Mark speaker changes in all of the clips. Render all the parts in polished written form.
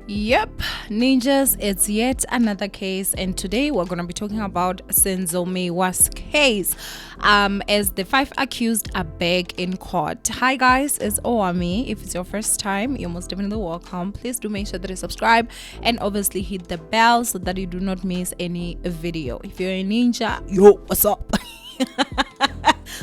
Speaker 1: Yep, ninjas, it's yet another case, and today we're going to be talking about Meyiwa's case as the 5 accused are back in court. Hi guys, it's Owamie. If it's your first time, you're most definitely welcome. Please do make sure that you subscribe and obviously hit the bell so that you do not miss any video. If you're a ninja, yo, what's up?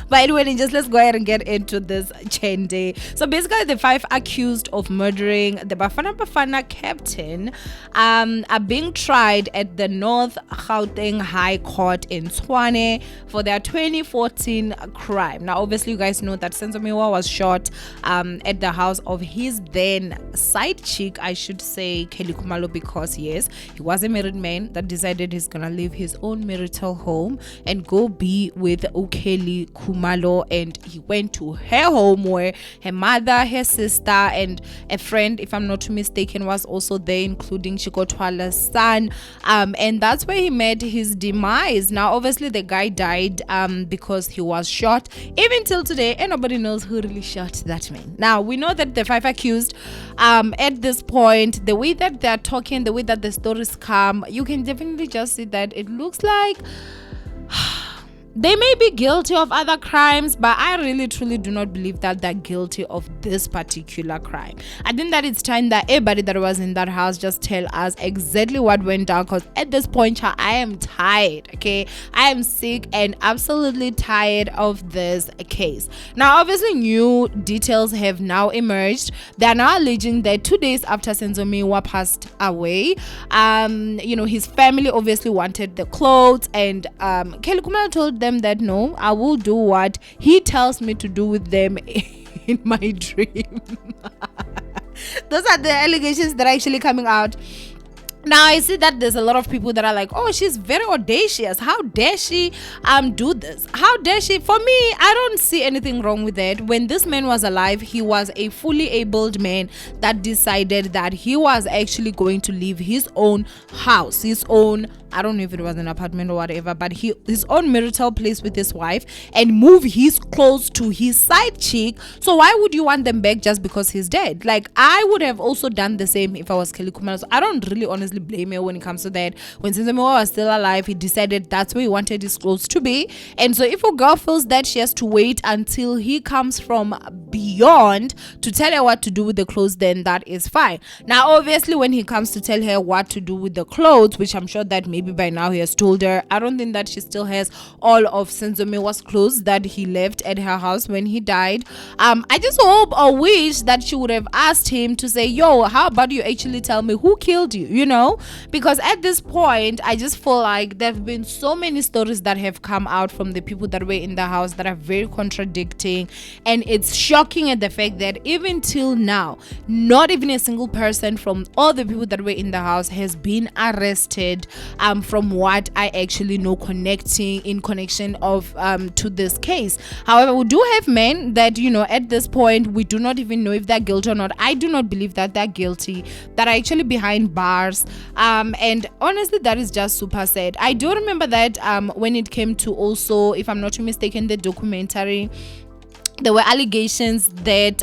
Speaker 1: But anyway, just let's go ahead and get into this chende. So basically, the 5 accused of murdering the Bafana captain are being tried at the North Gauteng High Court in Tshwane for their 2014 crime. Now, obviously, you guys know that Meyiwa was shot at the house of his then side chick, I should say, Khumalo, because yes, he was a married man that decided he's gonna leave his own marital home and go be with Khumalo, and he went to her home where her mother, her sister, and a friend, if I'm not too mistaken, was also there, including Chikotwala's son, and that's where he met his demise. Now obviously the guy died because he was shot. Even till today, and nobody knows who really shot that man. Now we know that the 5 accused at this point, the way that they're talking, the way that the stories come, you can definitely just see that it looks like they may be guilty of other crimes, but I really truly do not believe that they're guilty of this particular crime. I think that it's time that everybody that was in that house just tell us exactly what went down, because at this point, I am tired, okay? I am sick and absolutely tired of this case. Now, obviously, new details have now emerged. They are now alleging that 2 days after Meyiwa passed away, his family obviously wanted the clothes, and Khumalo told them that no, I will do what he tells me to do with them in my dream. Those are the allegations that are actually coming out. Now I see that there's a lot of people that are like, oh, she's very audacious. How dare she do this? How dare she? For me, I don't see anything wrong with it. When this man was alive, he was a fully abled man that decided that he was actually going to leave his own house, his own, I don't know if it was an apartment or whatever, but his own marital place with his wife, and move his clothes to his side chick. So why would you want them back just because he's dead? Like, I would have also done the same if I was Khumalo. So I don't really honestly blame her when it comes to that. When Meyiwa was still alive, he decided that's where he wanted his clothes to be. And so if a girl feels that she has to wait until he comes from beyond to tell her what to do with the clothes, then that is fine. Now obviously when he comes to tell her what to do with the clothes, which I'm sure that maybe by now he has told her, I don't think that she still has all of Meyiwa's clothes that he left at her house when he died. I just hope or wish that she would have asked him to say, yo, how about you actually tell me who killed you, because at this point I just feel like there have been so many stories that have come out from the people that were in the house that are very contradicting, and it's shocking at the fact that even till now, not even a single person from all the people that were in the house has been arrested, from what I actually know, in connection of to this case. However, we do have men that at this point we do not even know if they're guilty or not. I do not believe that they're guilty, that are actually behind bars, and honestly that is just super sad. I do remember that when it came to also, if I'm not mistaken, the documentary, there were allegations that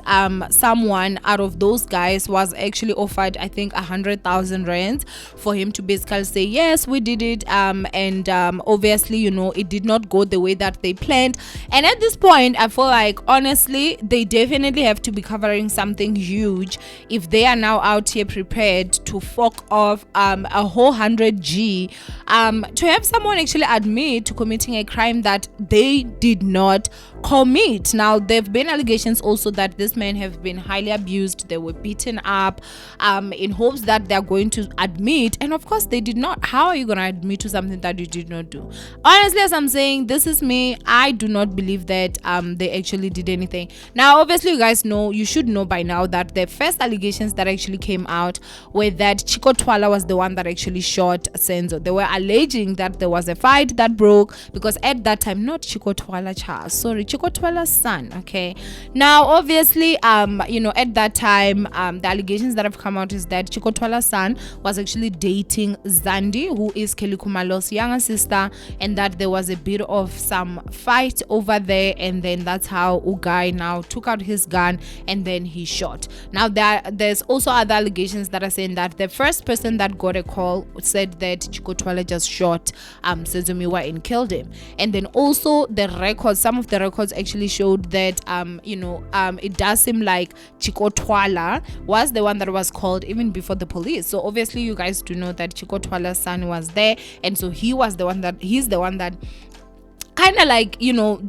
Speaker 1: someone out of those guys was actually offered, I think, 100,000 rands for him to basically say, yes, we did it, and obviously it did not go the way that they planned. And at this point I feel like honestly they definitely have to be covering something huge if they are now out here prepared to fork off a whole 100G to have someone actually admit to committing a crime that they did not commit. Now there have been allegations also that this men have been highly abused. They were beaten up in hopes that they're going to admit, and of course they did not. How are you going to admit to something that you did not do? Honestly, as I'm saying, this is me, I do not believe that they actually did anything. Now obviously you guys know, you should know by now, that the first allegations that actually came out were that Chiko Twala was the one that actually shot Senzo. They were alleging that there was a fight that broke, because at that time, not Chiko Twala child, sorry, Chiko Twala's son. Okay, now obviously at that time the allegations that have come out is that Chiko Twala's son was actually dating Zandi, who is Kelly Khumalo's younger sister, and that there was a bit of some fight over there, and then that's how Ugai now took out his gun and then he shot. Now there's also other allegations that are saying that the first person that got a call said that Chiko Twala just shot Senzo Meyiwa and killed him. And then also some of the records actually showed that it does seem like Chiko Twala was the one that was called even before the police. So obviously you guys do know that Chiko Twala's son was there, and so he's the one that kind of like,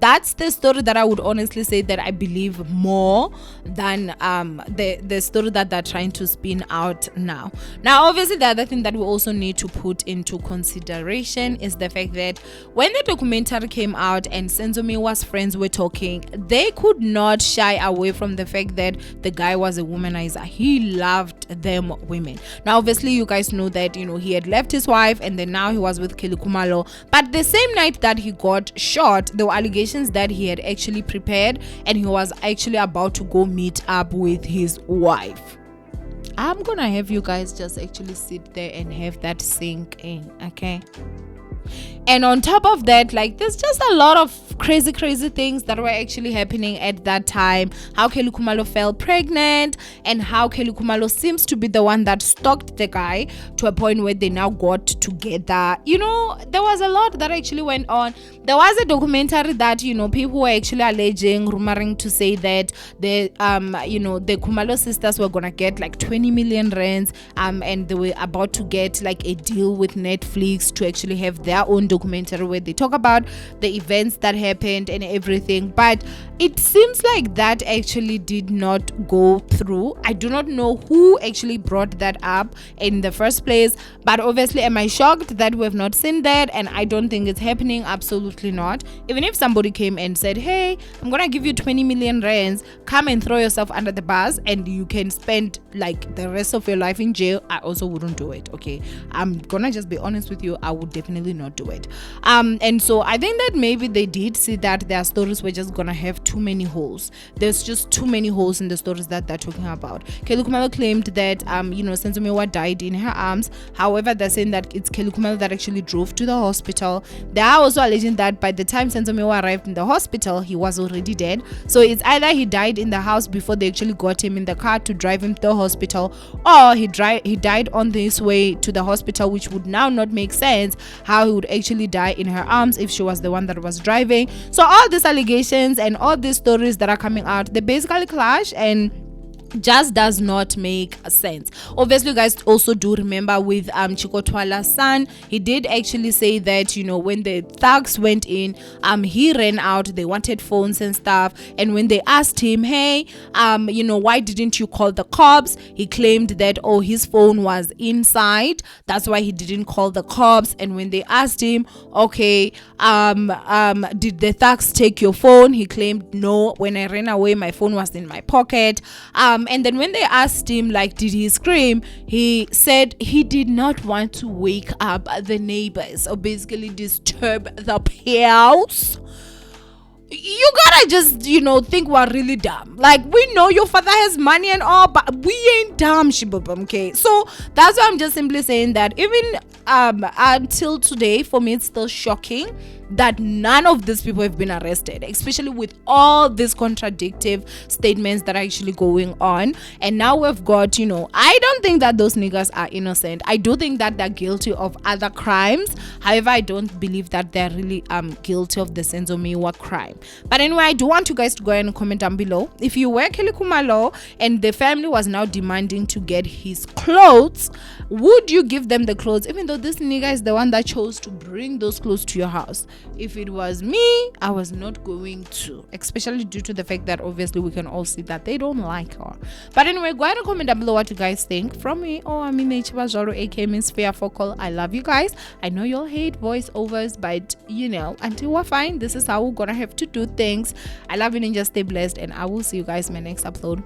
Speaker 1: that's the story that I would honestly say that I believe more than the story that they're trying to spin out now. Now obviously the other thing that we also need to put into consideration is the fact that when the documentary came out and Senzo Meyiwa's friends were talking, they could not shy away from the fact that the guy was a womanizer. He loved them women. Now obviously you guys know that he had left his wife, and then now he was with Kelly Khumalo, but the same night that he got shot, there were allegations that he had actually prepared and he was actually about to go meet up with his wife. I'm gonna have you guys just actually sit there and have that sink in, okay? And on top of that, like, there's just a lot of crazy things that were actually happening at that time. How Kelly Khumalo fell pregnant, and how Kelly Khumalo seems to be the one that stalked the guy to a point where they now got together. There was a lot that actually went on. There was a documentary that people were actually alleging, rumoring to say that the Khumalo sisters were gonna get like 20 million rands, and they were about to get like a deal with Netflix to actually have their own documentary where they talk about the events that happened and everything. But it seems like that actually did not go through. I do not know who actually brought that up in the first place, but obviously am I shocked that we have not seen that? And I don't think it's happening. Absolutely not. Even if somebody came and said, hey, I'm gonna give you 20 million rands, come and throw yourself under the bus and you can spend like the rest of your life in jail, I also wouldn't do it. Okay, I'm gonna just be honest with you, I would definitely not do it. And so I think that maybe they did see that their stories were just gonna have too many holes. There's just too many holes in the stories that they're talking about. Kelly Khumalo claimed that Senzo Meyiwa died in her arms. However, they're saying that it's Kelly Khumalo that actually drove to the hospital. They are also alleging that by the time Senzo Meyiwa arrived in the hospital, he was already dead. So it's either he died in the house before they actually got him in the car to drive him to the hospital, or he died on his way to the hospital, which would now not make sense how he would actually die in her arms if she was the one that was driving. So all these allegations and all these stories that are coming out, they basically clash and just does not make sense. Obviously, you guys also do remember with Chiko Twala's son, he did actually say that when the thugs went in, he ran out, they wanted phones and stuff, and when they asked him, hey, why didn't you call the cops, he claimed that his phone was inside, that's why he didn't call the cops. And when they asked him, okay, did the thugs take your phone, he claimed, no, when I ran away my phone was in my pocket. And then when they asked him, like, did he scream, he said he did not want to wake up the neighbors or basically disturb the house. You gotta just think we're really dumb. Like, we know your father has money and all, but we ain't dumb, shibubum. Okay, so that's why I'm just simply saying that even until today, for me, it's still shocking that none of these people have been arrested, especially with all these contradictive statements that are actually going on. And now we've got, I don't think that those niggas are innocent. I do think that they're guilty of other crimes. However, I don't believe that they're really guilty of the Senzo Meyiwa crime. But anyway, I do want you guys to go ahead and comment down below. If you were Kelly Khumalo and the family was now demanding to get his clothes, would you give them the clothes even though though this nigga is the one that chose to bring those clothes to your house. If it was me, I was not going to, especially due to the fact that obviously we can all see that they don't like her. But anyway, go ahead and comment down below what you guys think. From me, Meyiwa, aka Miss Fair Focal, I love you guys. I know you'll hate voiceovers, but you know, until we're fine, this is how we're gonna have to do things. I love you and just stay blessed, and I will see you guys in my next upload.